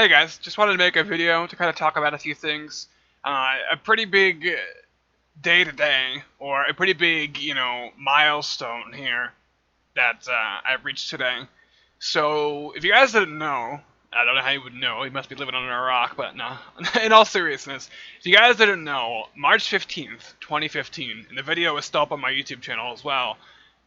Hey guys, just wanted to make a video to kind of talk about a few things. A pretty big day today, or a pretty big, milestone here that I've reached today. So, if you guys didn't know, I don't know how you would know, you must be living under a rock, but no. In all seriousness, if you guys didn't know, March 15th, 2015, and the video is still up on my YouTube channel as well,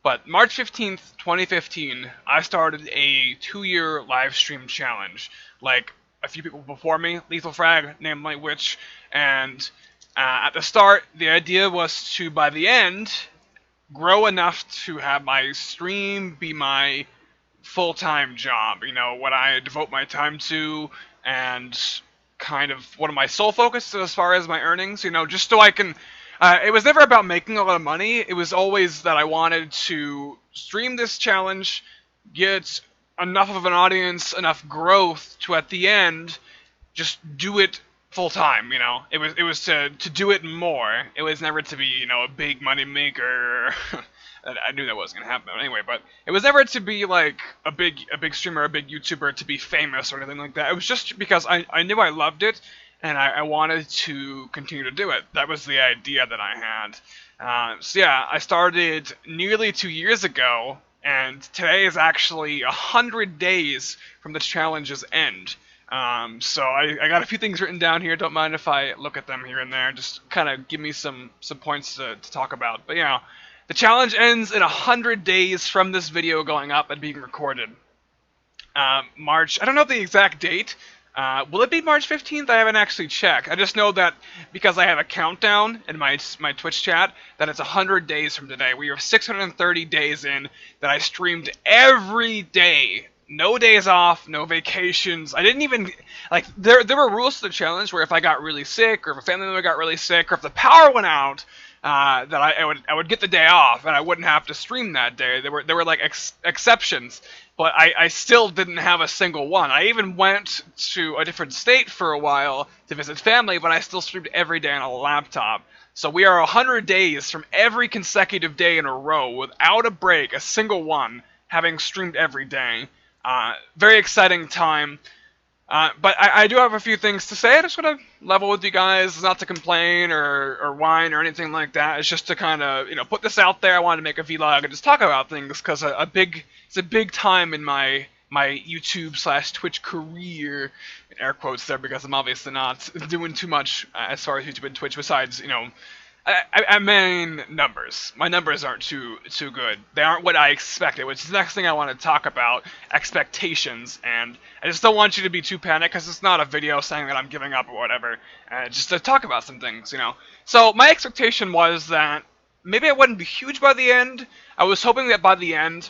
but March 15th, 2015, I started a 2-year live stream challenge. Like a few people before me, Lethal Frag, Namely Witch, and at the start, the idea was to, by the end, grow enough to have my stream be my full-time job, what I devote my time to, and kind of one of my sole focuses as far as my earnings, just so I can, it was never about making a lot of money, it was always that I wanted to stream this challenge, get enough of an audience, enough growth to at the end, just do it full time, It was to do it more. It was never to be, a big money maker. I knew that wasn't gonna happen anyway, but it was never to be like a big streamer, a big YouTuber, to be famous or anything like that. It was just because I knew I loved it and I wanted to continue to do it. That was the idea that I had. So yeah, I started nearly 2 years ago, and today is actually 100 days from the challenge's end. So I got a few things written down here. Don't mind if I look at them here and there. Just kind of give me some points to talk about. But the challenge ends in 100 days from this video going up and being recorded. March, I don't know the exact date. Will it be March 15th? I haven't actually checked. I just know that because I have a countdown in my Twitch chat, that it's 100 days from today. We are 630 days in that I streamed every day. No days off, no vacations. I didn't even, like, there were rules to the challenge where if I got really sick, or if a family member got really sick, or if the power went out, that I would get the day off and I wouldn't have to stream that day. There were like exceptions, but I still didn't have a single one. I even went to a different state for a while to visit family, but I still streamed every day on a laptop. So we are 100 days from every consecutive day in a row without a break, a single one, having streamed every day. Very exciting time. But I do have a few things to say. I just want to level with you guys, not to complain or whine or anything like that. It's just to kind of, put this out there. I wanted to make a vlog and just talk about things because it's a big time in my YouTube/Twitch career, in air quotes there, because I'm obviously not doing too much as far as YouTube and Twitch besides, I mean numbers. My numbers aren't too good. They aren't what I expected, which is the next thing I want to talk about, expectations. And I just don't want you to be too panicked, because it's not a video saying that I'm giving up or whatever. Just to talk about some things, So my expectation was that maybe it wouldn't be huge by the end. I was hoping that by the end,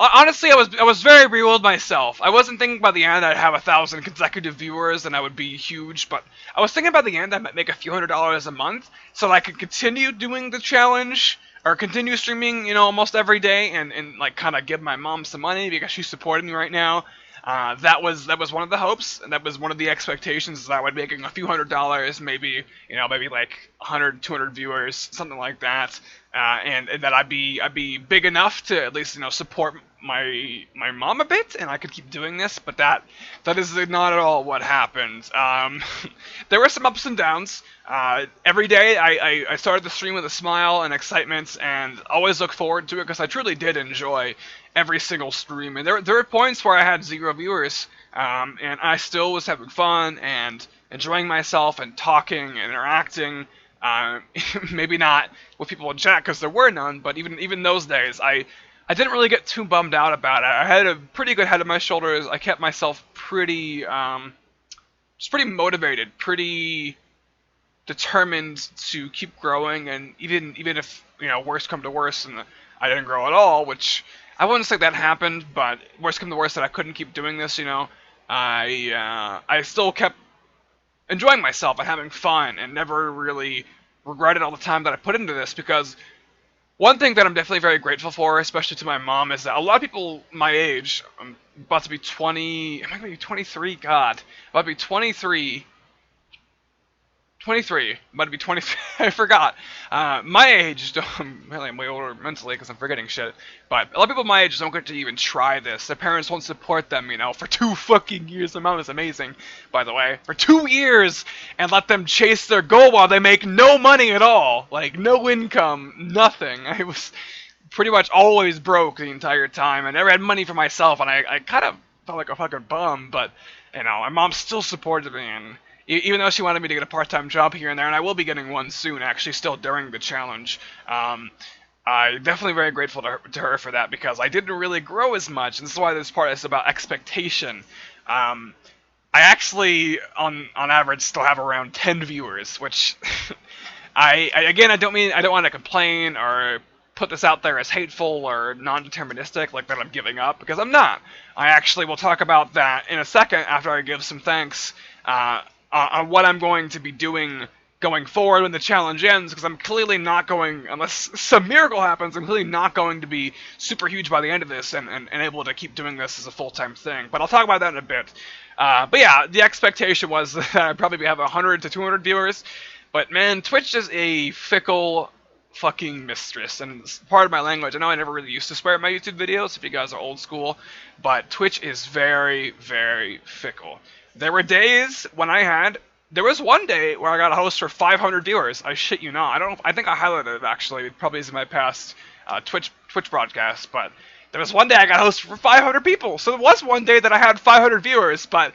honestly, I was very real with myself. I wasn't thinking by the end I'd have 1,000 consecutive viewers and I would be huge, but I was thinking by the end I might make a few $100s a month, so that I could continue doing the challenge, or continue streaming, almost every day, and like kind of give my mom some money because she's supporting me right now. That was one of the hopes, and that was one of the expectations, that I would be making a few $100s, maybe, maybe like 100, 200 viewers, something like that, and that I'd be big enough to at least, support my mom a bit, and I could keep doing this. But that is not at all what happened. There were some ups and downs. Every day I started the stream with a smile and excitement, and always look forward to it, because I truly did enjoy every single stream. And there were points where I had 0 viewers, and I still was having fun and enjoying myself and talking and interacting. Maybe not with people in chat, because there were none, but even those days, I didn't really get too bummed out about it. I had a pretty good head on my shoulders. I kept myself pretty, just pretty motivated, pretty determined to keep growing, and even if, worst come to worst and I didn't grow at all, which I wouldn't say that happened, but worst come to worst that I couldn't keep doing this, I still kept enjoying myself and having fun, and never really regretted all the time that I put into this, because one thing that I'm definitely very grateful for, especially to my mom, is that a lot of people my age, I'm about to be 20, am I going to be 23? God, about to be 23, 23. I'm about to be 23. I forgot. My age, I'm way older mentally because I'm forgetting shit. But a lot of people my age don't get to even try this. Their parents won't support them, for 2 fucking years. The amount is amazing, by the way. For 2 years, and let them chase their goal while they make no money at all. Like, no income, nothing. I was pretty much always broke the entire time. I never had money for myself, and I kind of felt like a fucking bum, but, my mom still supported me, and even though she wanted me to get a part-time job here and there, and I will be getting one soon, actually, still during the challenge, I'm definitely very grateful to her for that, because I didn't really grow as much, and this is why this part is about expectation. I actually, on average, still have around 10 viewers, which, I don't want to complain or put this out there as hateful or non-deterministic, like that I'm giving up, because I'm not. I actually will talk about that in a second after I give some thanks, on what I'm going to be doing going forward when the challenge ends, because I'm clearly not going, unless some miracle happens, I'm clearly not going to be super huge by the end of this and able to keep doing this as a full-time thing. But I'll talk about that in a bit. But yeah, the expectation was that I'd probably have 100 to 200 viewers, but man, Twitch is a fickle fucking mistress, and it's part of my language. I know I never really used to swear at my YouTube videos, if you guys are old school, but Twitch is very, very fickle. There were days when there was one day where I got a host for 500 viewers. I shit you not. I think I highlighted it actually. It probably is in my past Twitch broadcast, but there was one day I got a host for 500 people. So there was one day that I had 500 viewers, but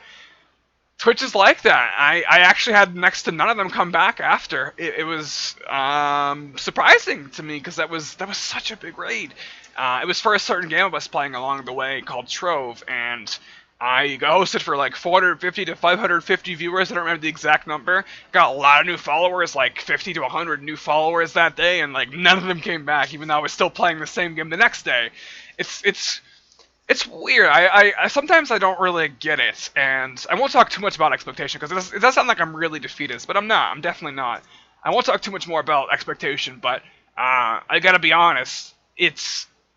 Twitch is like that. I actually had next to none of them come back after. It was surprising to me, because that was such a big raid. It was for a certain game I was playing along the way called Trove, and I got hosted for like 450 to 550 viewers. I don't remember the exact number. Got a lot of new followers, like 50 to 100 new followers that day, and like none of them came back, even though I was still playing the same game the next day. It's weird. I sometimes I don't really get it, and I won't talk too much about expectation, because it does sound like I'm really defeatist, but I'm not. I'm definitely not. I won't talk too much more about expectation, but I gotta be honest.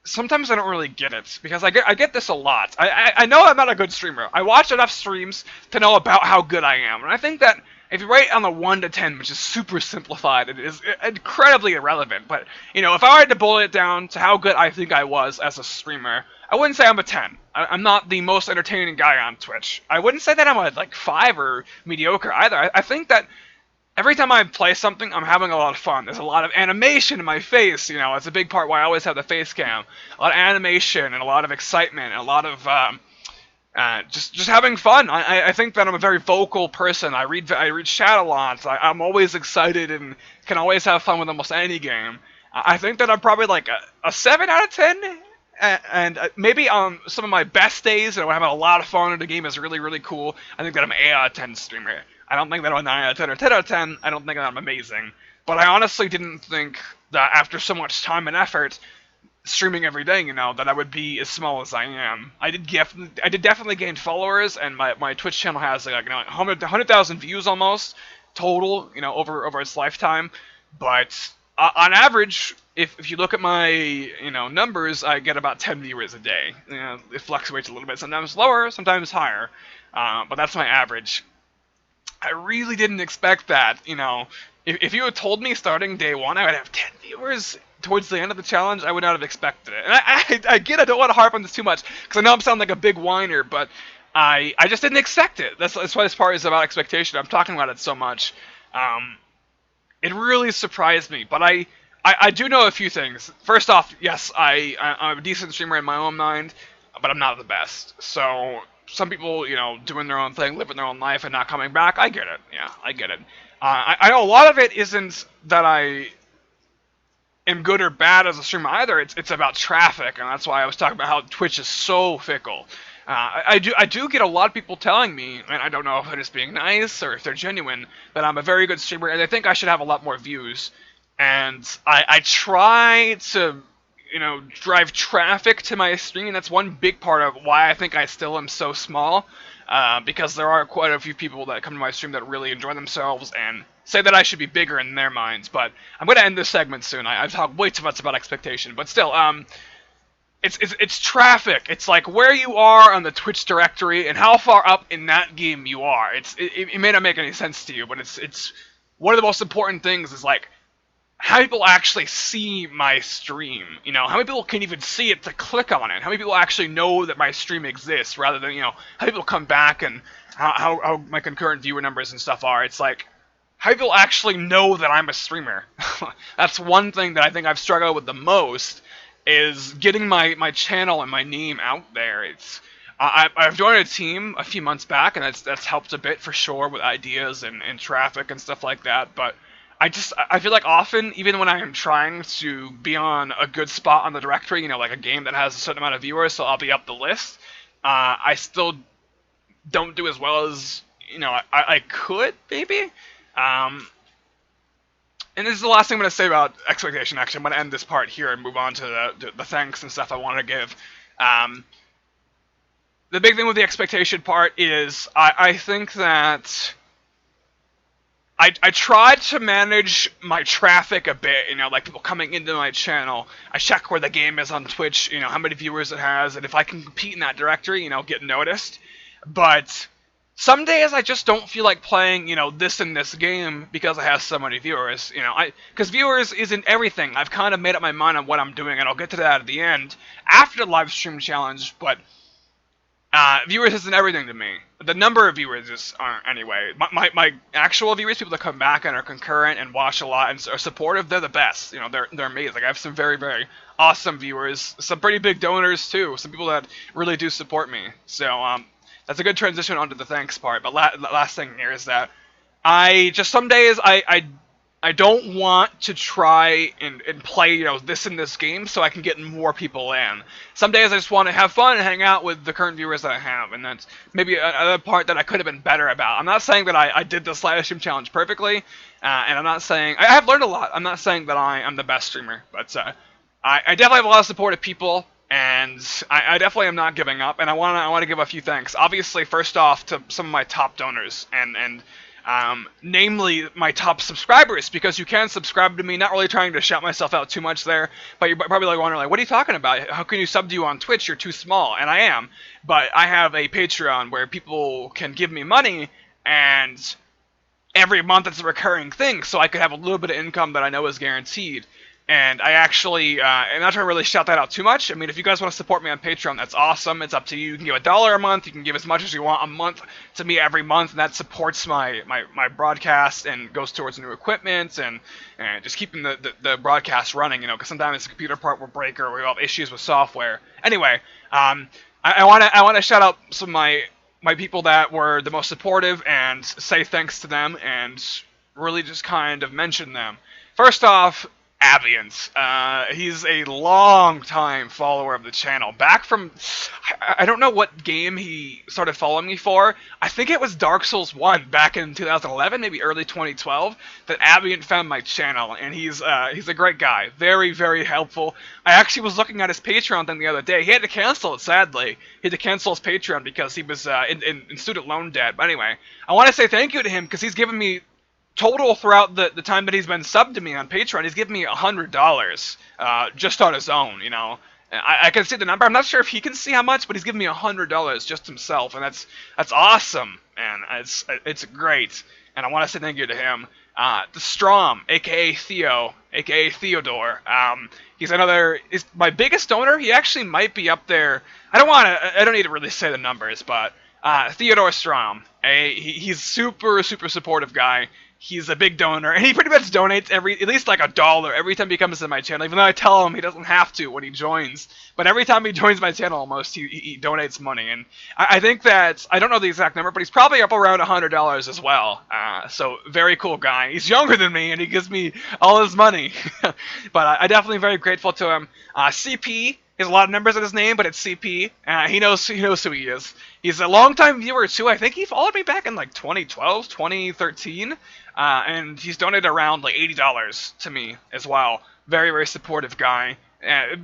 Sometimes I don't really get it, because I get this a lot. I know I'm not a good streamer. I watch enough streams to know about how good I am, and I think that if you rate on the 1 to 10, which is super simplified, it is incredibly irrelevant, but, if I were to boil it down to how good I think I was as a streamer, I wouldn't say I'm a 10. I'm not the most entertaining guy on Twitch. I wouldn't say that I'm a, 5 or mediocre either. I think that every time I play something, I'm having a lot of fun. There's a lot of animation in my face, it's a big part why I always have the face cam. A lot of animation and a lot of excitement and a lot of just having fun. I think that I'm a very vocal person. I read chat a lot. I'm always excited and can always have fun with almost any game. I think that I'm probably like a 7 out of 10. And maybe on some of my best days, when I'm having a lot of fun and the game is really, really cool, I think that I'm an 8 out of 10 streamer. I don't think that I'm a 9 out of 10 or 10 out of 10. I don't think that I'm amazing. But I honestly didn't think that after so much time and effort streaming every day, that I would be as small as I am. I did definitely gain followers, and my Twitch channel has 100,000 views almost total, over its lifetime. But on average, if you look at my numbers, I get about 10 viewers a day. It fluctuates a little bit, sometimes lower, sometimes higher, but that's my average. I really didn't expect that. If you had told me starting day 1 I would have 10 viewers towards the end of the challenge, I would not have expected it. And I don't want to harp on this too much, because I know I'm sounding like a big whiner, but I just didn't expect it. That's why this part is about expectation. I'm talking about it so much. It really surprised me, but I do know a few things. First off, yes, I'm a decent streamer in my own mind, but I'm not the best. So some people, doing their own thing, living their own life and not coming back, I get it. Yeah, I get it. I know a lot of it isn't that I am good or bad as a streamer either. It's about traffic, and that's why I was talking about how Twitch is so fickle. I do get a lot of people telling me, and I don't know if they're just being nice or if they're genuine, that I'm a very good streamer, and they think I should have a lot more views. And I try to, drive traffic to my stream. That's one big part of why I think I still am so small, because there are quite a few people that come to my stream that really enjoy themselves and say that I should be bigger in their minds. But I'm going to end this segment soon. I've talked way too much about expectation, but still, it's traffic. It's like where you are on the Twitch directory and how far up in that game you are. It may not make any sense to you, but it's one of the most important things is like how many people actually see my stream. You know, how many people can even see it to click on it? How many people actually know that my stream exists, rather than, you know, how many people come back and how my concurrent viewer numbers and stuff are. It's like, how many people actually know that I'm a streamer? That's one thing that I think I've struggled with the most, is getting my channel and my name out there. I've joined a team a few months back, and that's helped a bit for sure with ideas and traffic and stuff like that. But I feel like often, even when I am trying to be on a good spot on the directory, you know, like a game that has a certain amount of viewers, so I'll be up the list, I still don't do as well as, you know, I could, maybe. And this is the last thing I'm going to say about expectation, actually. I'm going to end this part here and move on to the thanks and stuff I want to give. The big thing with the expectation part is I think that I tried to manage my traffic a bit, you know, like people coming into my channel. I check where the game is on Twitch, you know, how many viewers it has, and if I can compete in that directory, you know, get noticed. But some days I just don't feel like playing, you know, this and this game because I have so many viewers, you know. Because viewers isn't everything. I've kind of made up my mind on what I'm doing, and I'll get to that at the end after the live stream challenge, but viewers isn't everything to me. The number of viewers aren't, anyway. My actual viewers, people that come back and are concurrent and watch a lot and are supportive, they're the best. You know, they're amazing. Like, I have some very, very awesome viewers, some pretty big donors too, some people that really do support me. So that's a good transition onto the thanks part. But last thing here is that some days I don't want to try and play, you know, this in this game so I can get more people in. Some days I just want to have fun and hang out with the current viewers that I have, and that's maybe another part that I could have been better about. I'm not saying that I did this live stream challenge perfectly, and I'm not saying... I have learned a lot. I'm not saying that I'm the best streamer, but I definitely have a lot of supportive people, and I definitely am not giving up, and I want to give a few thanks. Obviously, first off, to some of my top donors, and namely my top subscribers, because you can subscribe to me, not really trying to shout myself out too much there, but you're probably like wondering, like, what are you talking about? How can you sub to you on Twitch? You're too small. And I am, but I have a Patreon where people can give me money, and every month it's a recurring thing, so I could have a little bit of income that I know is guaranteed. And I actually, I'm not trying to really shout that out too much. I mean, if you guys want to support me on Patreon, that's awesome. It's up to you. You can give $1 a month. You can give as much as you want a month to me every month, and that supports my broadcast and goes towards new equipment and just keeping the broadcast running, you know, because sometimes the computer part will break or we have issues with software. Anyway, I want to shout out some of my people that were the most supportive and say thanks to them and really just kind of mention them. First off, Avians. He's a long-time follower of the channel. Back from... I don't know what game he started following me for. I think it was Dark Souls 1 back in 2011, maybe early 2012, that Avian found my channel, and he's a great guy. Very, very helpful. I actually was looking at his Patreon thing the other day. He had to cancel it, sadly. He had to cancel his Patreon because he was in student loan debt. But anyway, I want to say thank you to him because he's given me... total throughout the time that he's been subbed to me on Patreon, he's given me $100 just on his own, you know. I can see the number. I'm not sure if he can see how much, but he's given me $100 just himself, and that's awesome, and it's great. And I want to say thank you to him. The Strom, aka Theo, aka Theodore. He's my biggest donor. He actually might be up there. I don't need to really say the numbers, but Theodore Strom. He's super supportive guy. He's a big donor, and he pretty much donates at least like $1 every time he comes to my channel, even though I tell him he doesn't have to when he joins. But every time he joins my channel, almost, he donates money. And I think that, I don't know the exact number, but he's probably up around $100 as well. So, very cool guy. He's younger than me, and he gives me all his money. But I'm definitely very grateful to him. CP, he has a lot of numbers in his name, but it's CP. He knows who he is. He's a longtime viewer, too. I think he followed me back in, like, 2012, 2013. And he's donated around like $80 to me as well. Very, very supportive guy.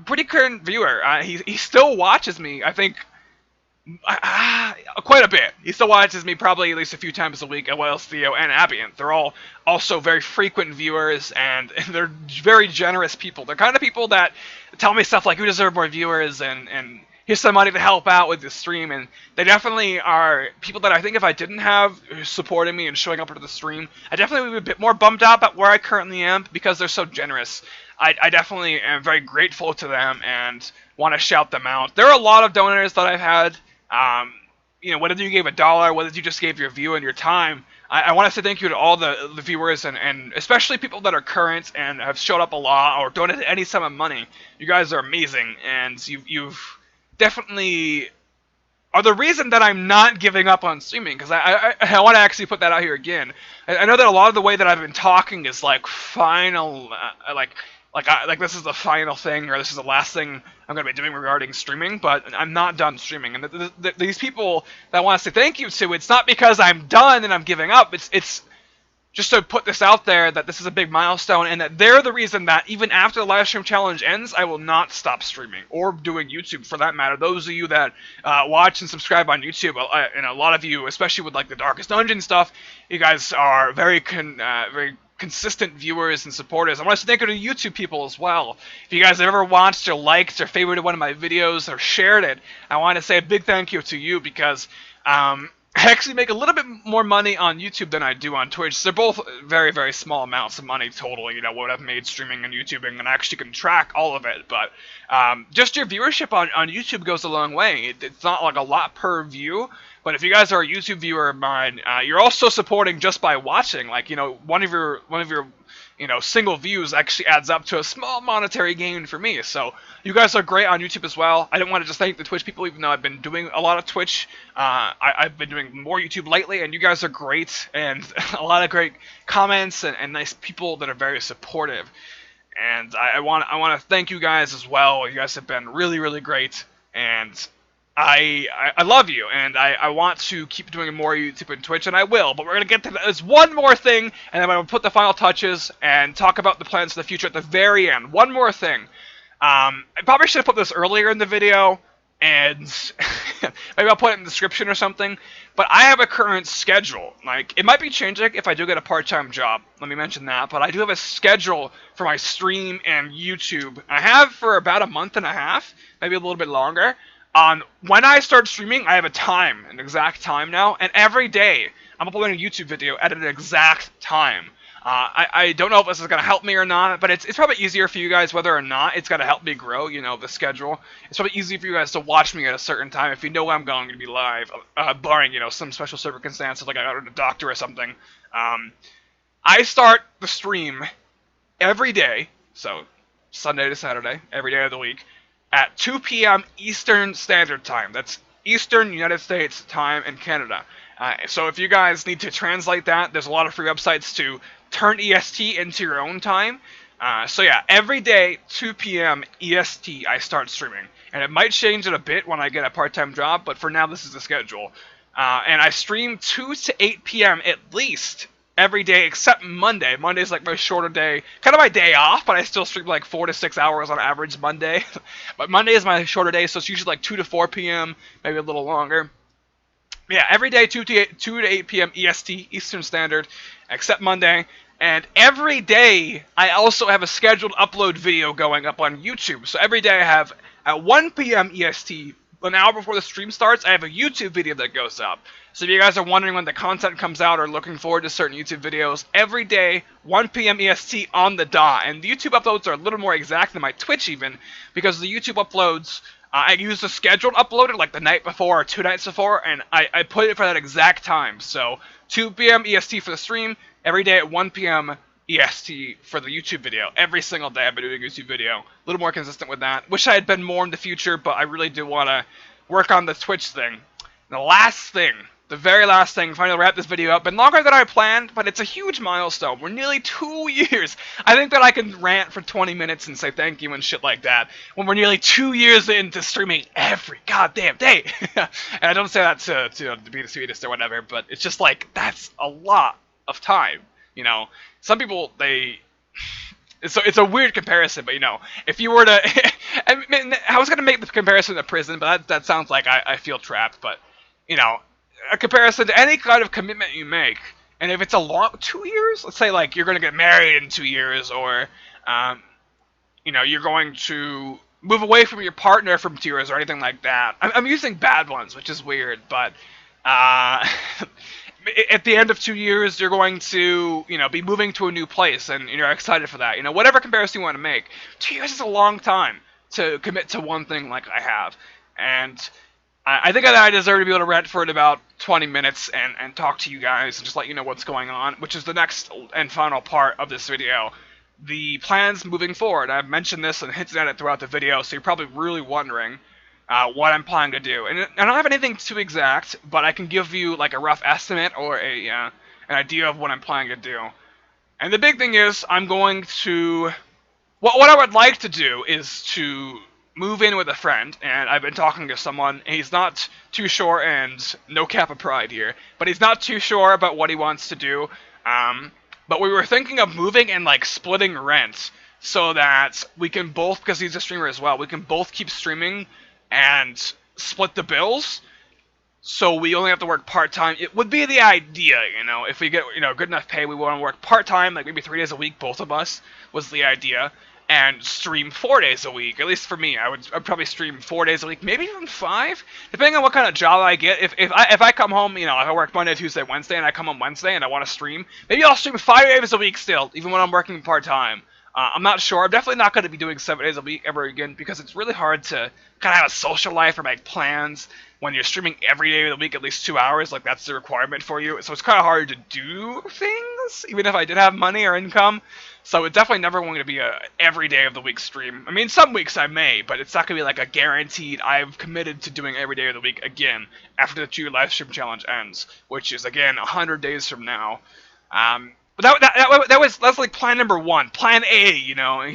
Pretty current viewer. He still watches me, I think, quite a bit. He still watches me probably at least a few times a week, as well as Theo and Abient. They're all also very frequent viewers, and they're very generous people. They're kind of people that tell me stuff like, you deserve more viewers, and here's some money to help out with the stream. And they definitely are people that I think if I didn't have supporting me and showing up to the stream, I definitely would be a bit more bummed out about where I currently am, because they're so generous. I definitely am very grateful to them and want to shout them out. There are a lot of donors that I've had. Whether you gave $1, whether you just gave your view and your time, I want to say thank you to all the viewers and especially people that are current and have showed up a lot or donated any sum of money. You guys are amazing, and you've definitely are the reason that I'm not giving up on streaming, because I want to actually put that out here again. I know that a lot of the way that I've been talking is like final, like this is the final thing, or this is the last thing I'm going to be doing regarding streaming, but I'm not done streaming. And these people that I want to say thank you to, it's not because I'm done and I'm giving up. It's just to put this out there that this is a big milestone, and that they're the reason that even after the live stream challenge ends, I will not stop streaming, or doing YouTube for that matter. Those of you that watch and subscribe on YouTube, and a lot of you, especially with like the Darkest Dungeon stuff, you guys are very consistent viewers and supporters. I want to thank you to YouTube people as well. If you guys have ever watched or liked or favorited one of my videos or shared it, I want to say a big thank you to you, because I actually make a little bit more money on YouTube than I do on Twitch. They're both very, very small amounts of money total, what I've made streaming and YouTubing, and I actually can track all of it. But just your viewership on YouTube goes a long way. It's not like a lot per view, but if you guys are a YouTube viewer of mine, you're also supporting just by watching. Like, one of your single views actually adds up to a small monetary gain for me. So you guys are great on YouTube as well. I don't want to just thank the Twitch people, even though I've been doing a lot of Twitch. I've been doing more YouTube lately, and you guys are great, and a lot of great comments and nice people that are very supportive. And I want to thank you guys as well. You guys have been really, really great, and I love you, and I want to keep doing more YouTube and Twitch, and I will, but we're going to get to that. There's one more thing, and then I'm going to put the final touches and talk about the plans for the future at the very end. One more thing. I probably should have put this earlier in the video, and maybe I'll put it in the description or something, but I have a current schedule. Like, it might be changing if I do get a part-time job. Let me mention that, but I do have a schedule for my stream and YouTube. I have for about a month and a half, maybe a little bit longer. When I start streaming, I have a time, an exact time now, and every day I'm uploading a YouTube video at an exact time. I don't know if this is going to help me or not, but it's probably easier for you guys whether or not it's going to help me grow, the schedule. It's probably easy for you guys to watch me at a certain time if you know I'm going to be live, barring, some special circumstances like I got a doctor or something. I start the stream every day, so Sunday to Saturday, every day of the week, at 2 p.m. Eastern Standard Time. That's Eastern United States time in Canada. So if you guys need to translate that, there's a lot of free websites to turn EST into your own time. So yeah, every day, 2 p.m. EST, I start streaming. And it might change it a bit when I get a part-time job, but for now, this is the schedule. And I stream 2 to 8 p.m. at least every day except Monday. Monday's like my shorter day, kind of my day off, but I still stream like 4 to 6 hours on average Monday. But Monday is my shorter day, so it's usually like 2 to 4 p.m., maybe a little longer. Yeah, every day 2 to 8 p.m. EST, Eastern Standard, except Monday. And every day I also have a scheduled upload video going up on YouTube. So every day I have at 1 p.m. EST, an hour before the stream starts, I have a YouTube video that goes up. So if you guys are wondering when the content comes out or looking forward to certain YouTube videos, every day, 1 p.m. EST on the dot. And the YouTube uploads are a little more exact than my Twitch even, because the YouTube uploads, I use the scheduled uploader like the night before or 2 nights before, and I put it for that exact time. So 2 p.m. EST for the stream, every day at 1 p.m. EST for the YouTube video. Every single day I've been doing a YouTube video. A little more consistent with that. Wish I had been more in the future, but I really do want to work on the Twitch thing. The last thing, the very last thing, finally wrap this video up. Been longer than I planned, but it's a huge milestone. We're nearly 2 years. I think that I can rant for 20 minutes and say thank you and shit like that when we're nearly 2 years into streaming every goddamn day. And I don't say that to be the sweetest or whatever, but it's just like, that's a lot of time. Some people, it's a weird comparison, but if you were to, I was gonna make the comparison to prison, but that sounds like I feel trapped. But a comparison to any kind of commitment you make, and if it's a long 2 years, let's say like you're gonna get married in 2 years, or you're going to move away from your partner for 2 years or anything like that. I'm using bad ones, which is weird, but uh, at the end of 2 years, you're going to, be moving to a new place, and you're excited for that. Whatever comparison you want to make, 2 years is a long time to commit to one thing like I have, and I think that I deserve to be able to rant for it about 20 minutes and talk to you guys and just let you know what's going on, which is the next and final part of this video. The plans moving forward. I've mentioned this and hinted at it throughout the video, so you're probably really wondering what I'm planning to do. And I don't have anything too exact, but I can give you like a rough estimate or an idea of what I'm planning to do. And the big thing is, I'm going to... What I would like to do is to move in with a friend, and I've been talking to someone, and he's not too sure, and no cap of pride here, but he's not too sure about what he wants to do. But we were thinking of moving and like splitting rent so that we can both, because he's a streamer as well, we can both keep streaming and split the bills. So we only have to work part-time. It would be the idea, if we get, good enough pay, we want to work part-time, like maybe 3 days a week, both of us, was the idea. And stream 4 days a week. At least for me, I'd probably stream 4 days a week, maybe even 5, depending on what kind of job I get. If I come home, if I work Monday, Tuesday, Wednesday, and I come home Wednesday and I want to stream, maybe I'll stream 5 days a week still, even when I'm working part time. I'm not sure. I'm definitely not going to be doing 7 days a week ever again, because it's really hard to kind of have a social life or make plans when you're streaming every day of the week at least 2 hours. Like, that's the requirement for you. So it's kind of hard to do things, even if I did have money or income. So it's definitely never going to be a every day of the week stream. I mean, some weeks I may, but it's not going to be like a guaranteed, I've committed to doing every day of the week again after the 2 live stream challenge ends, which is, again, 100 days from now. But that's like plan number 1, plan A,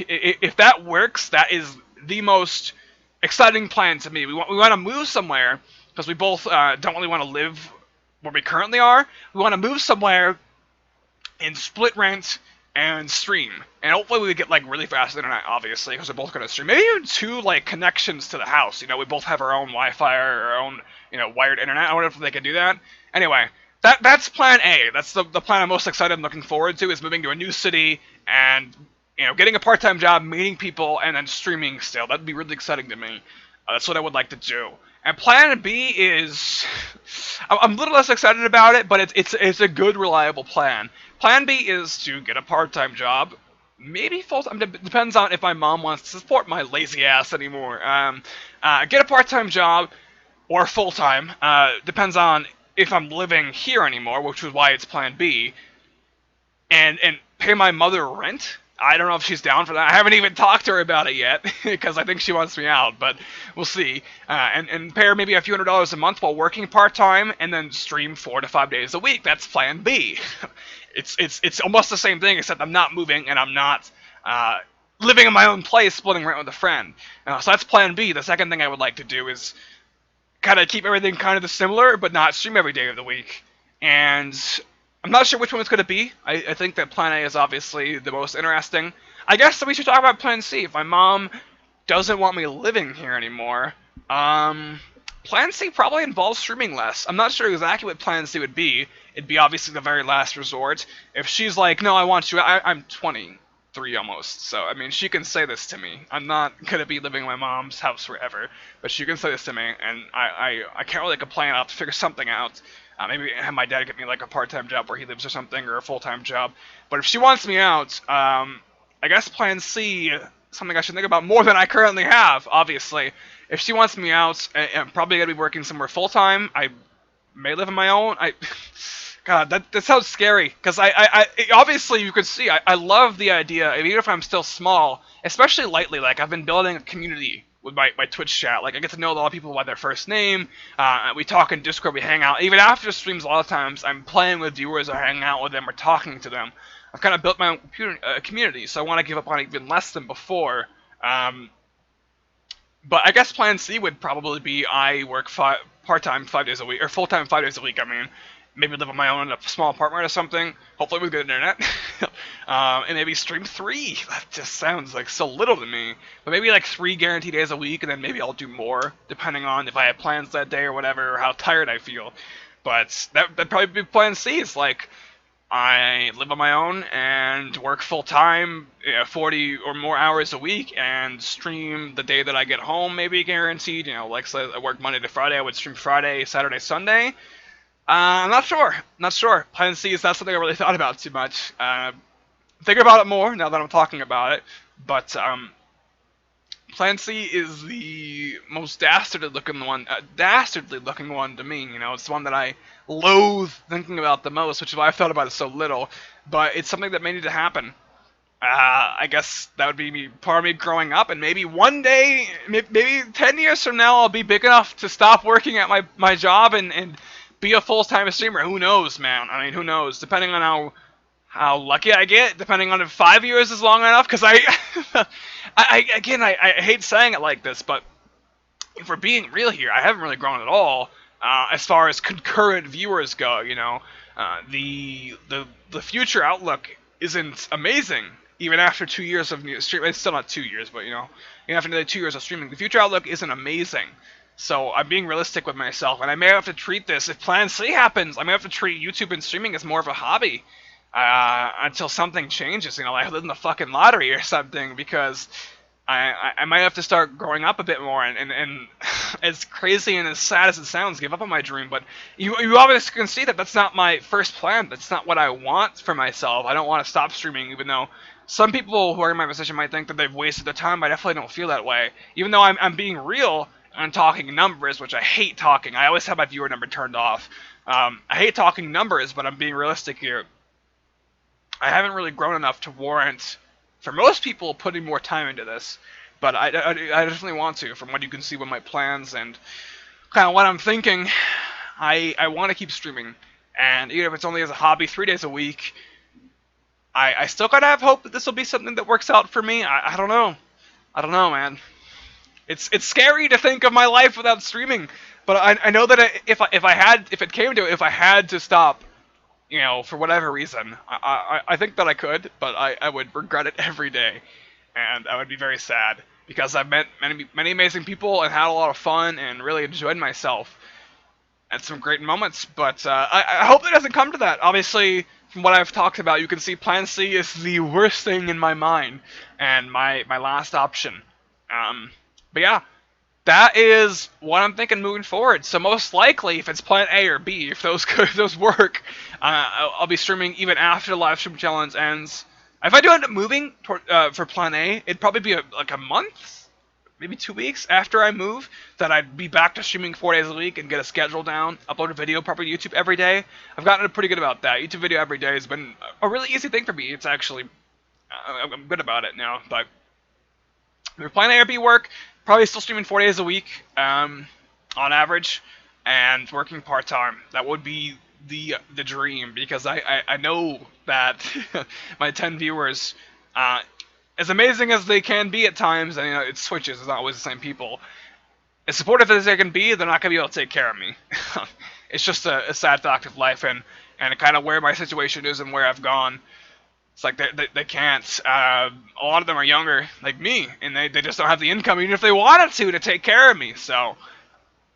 If that works, that is the most exciting plan to me. We want to move somewhere, because we both don't really want to live where we currently are. We want to move somewhere and split rent and stream, and hopefully we get like really fast internet, obviously, because we're both gonna stream. Maybe even 2 like connections to the house. We both have our own Wi-Fi or our own wired internet. I wonder if they can do that. Anyway, that's plan A. That's the plan I'm most excited and looking forward to, is moving to a new city and getting a part-time job, meeting people, and then streaming still. That'd be really exciting to me. That's what I would like to do. And plan B is, I'm a little less excited about it, but it's a good, reliable plan. Plan B is to get a part-time job, maybe full-time, depends on if my mom wants to support my lazy ass anymore. Get a part-time job, or full-time, depends on if I'm living here anymore, which is why it's plan B, and pay my mother rent. I don't know if she's down for that. I haven't even talked to her about it yet, because I think she wants me out, but we'll see. And pay her maybe a few $100s a month while working part-time, and then stream 4 to 5 days a week. That's plan B. It's almost the same thing, except I'm not moving, and I'm not living in my own place, splitting rent with a friend. So that's plan B. The second thing I would like to do is kind of keep everything kind of similar, but not stream every day of the week. And I'm not sure which one it's going to be. I think that plan A is obviously the most interesting. I guess that we should talk about plan C. If my mom doesn't want me living here anymore, plan C probably involves streaming less. I'm not sure exactly what plan C would be. It'd be obviously the very last resort. If she's like, no, I want you, I'm 23 almost, so, I mean, she can say this to me. I'm not going to be living in my mom's house forever, but she can say this to me, and I can't really complain. I'll have to figure something out. Maybe have my dad get me like a part-time job where he lives or something, or a full-time job. But if she wants me out, I guess plan C, something I should think about more than I currently have, obviously. If she wants me out, I'm probably going to be working somewhere full-time. I may live on my own. God, that sounds scary, because obviously you could see, I love the idea, even if I'm still small, especially lately, like I've been building a community with my Twitch chat. Like, I get to know a lot of people by their first name. We talk in Discord, we hang out. Even after streams, a lot of times, I'm playing with viewers or hanging out with them or talking to them. I've kind of built my own community, so I want to give up on it even less than before. But I guess plan C would probably be I work part-time 5 days a week, or full-time 5 days a week, I mean. Maybe live on my own in a small apartment or something, hopefully with good internet. And maybe stream 3. That just sounds like so little to me. But maybe like 3 guaranteed days a week, and then maybe I'll do more, depending on if I have plans that day or whatever, or how tired I feel. But that'd probably be plan C. It's like, I live on my own and work full time, 40 or more hours a week, and stream the day that I get home, maybe guaranteed. Like say I work Monday to Friday, I would stream Friday, Saturday, Sunday. I'm not sure. Not sure. Plan C is not something I really thought about too much. Think about it more now that I'm talking about it. But Plan C is the most dastardly looking one to me. It's the one that I loathe thinking about the most, which is why I've thought about it so little. But it's something that may need to happen. I guess that would be part of me growing up, and maybe one day, maybe 10 years from now, I'll be big enough to stop working at my job and be a full-time streamer. Who knows, man? I mean, who knows? Depending on how lucky I get, depending on if 5 years is long enough, because I hate saying it like this, but if we're being real here, I haven't really grown at all as far as concurrent viewers go. The future outlook isn't amazing. Even after 2 years of streaming, it's still not 2 years, but even after the 2 years of streaming, the future outlook isn't amazing. So I'm being realistic with myself, and I may have to treat this, if Plan C happens, I may have to treat YouTube and streaming as more of a hobby until something changes. Like I live in the fucking lottery or something, because I might have to start growing up a bit more, and as crazy and as sad as it sounds, give up on my dream. But you obviously can see that that's not my first plan. That's not what I want for myself. I don't want to stop streaming, even though some people who are in my position might think that they've wasted their time. I definitely don't feel that way. Even though I'm being real and talking numbers, which I hate talking. I always have my viewer number turned off. I hate talking numbers, but I'm being realistic here. I haven't really grown enough to warrant, for most people, putting more time into this. But I definitely want to, from what you can see with my plans and kind of what I'm thinking. I want to keep streaming. And even if it's only as a hobby 3 days a week, I still gotta have hope that this will be something that works out for me. I don't know. I don't know, man. It's scary to think of my life without streaming. But I know that if it came to it, if I had to stop, for whatever reason, I think that I could, but I would regret it every day, and I would be very sad, because I've met many amazing people and had a lot of fun and really enjoyed myself, and some great moments. But I hope it doesn't come to that. Obviously, from what I've talked about, you can see Plan C is the worst thing in my mind, and my last option. But yeah, that is what I'm thinking moving forward. So most likely, if it's Plan A or B, if those work, I'll be streaming even after the live stream challenge ends. If I do end up moving for Plan A, it'd probably be like a month, maybe 2 weeks after I move, that I'd be back to streaming 4 days a week and get a schedule down, upload a video probably YouTube every day. I've gotten pretty good about that. YouTube video every day has been a really easy thing for me. It's actually, I'm good about it now. But if Plan A or B work, probably still streaming 4 days a week on average, and working part-time. That would be the dream, because I know that my 10 viewers, as amazing as they can be at times, and it switches, it's not always the same people, as supportive as they can be, they're not going to be able to take care of me. It's just a sad fact of life, and kind of where my situation is and where I've gone. It's like they can't. A lot of them are younger, like me, and they just don't have the income, even if they wanted to take care of me. So,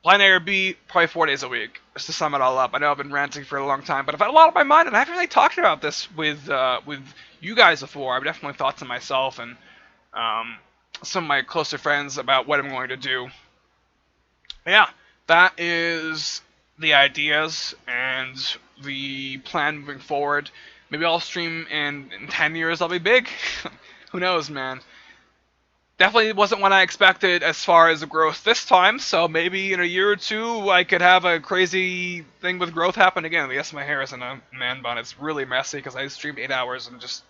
Plan A or B, probably 4 days a week, just to sum it all up. I know I've been ranting for a long time, but I've had a lot on my mind, and I haven't really talked about this with you guys before. I've definitely thought to myself and some of my closer friends about what I'm going to do. But yeah, that is the ideas and the plan moving forward. Maybe I'll stream in 10 years, I'll be big. Who knows, man. Definitely wasn't what I expected as far as the growth this time, so maybe in a year or two I could have a crazy thing with growth happen again. Yes, my hair is in a man bun. It's really messy because I streamed 8 hours and just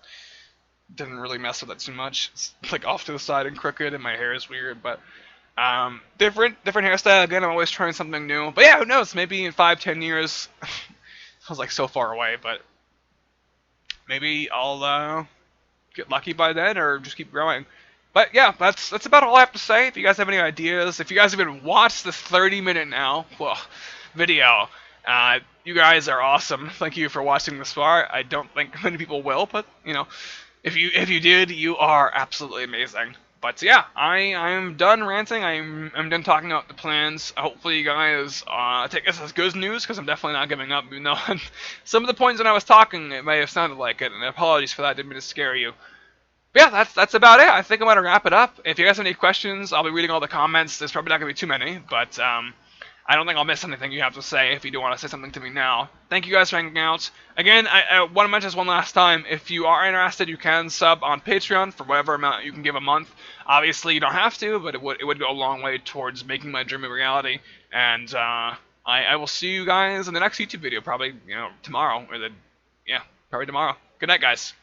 didn't really mess with it too much. It's like off to the side and crooked, and my hair is weird, but different hairstyle. Again, I'm always trying something new. But yeah, who knows? Maybe in 5-10 years. I was like so far away, but maybe I'll get lucky by then, or just keep growing. But yeah, that's about all I have to say. If you guys have any ideas, if you guys even watched this 30-minute video, you guys are awesome. Thank you for watching this far. I don't think many people will, but if you did, you are absolutely amazing. But yeah, I'm done ranting. I'm done talking about the plans. Hopefully you guys take this as good news, because I'm definitely not giving up. Even though some of the points when I was talking, it may have sounded like it, and apologies for that. I didn't mean to scare you. But yeah, that's about it. I think I'm gonna wrap it up. If you guys have any questions, I'll be reading all the comments. There's probably not gonna be too many, but I don't think I'll miss anything you have to say if you do want to say something to me now. Thank you guys for hanging out. Again, I want to mention this one last time. If you are interested, you can sub on Patreon for whatever amount you can give a month. Obviously, you don't have to, but it would go a long way towards making my dream a reality. And I will see you guys in the next YouTube video, probably tomorrow, or probably tomorrow. Good night, guys.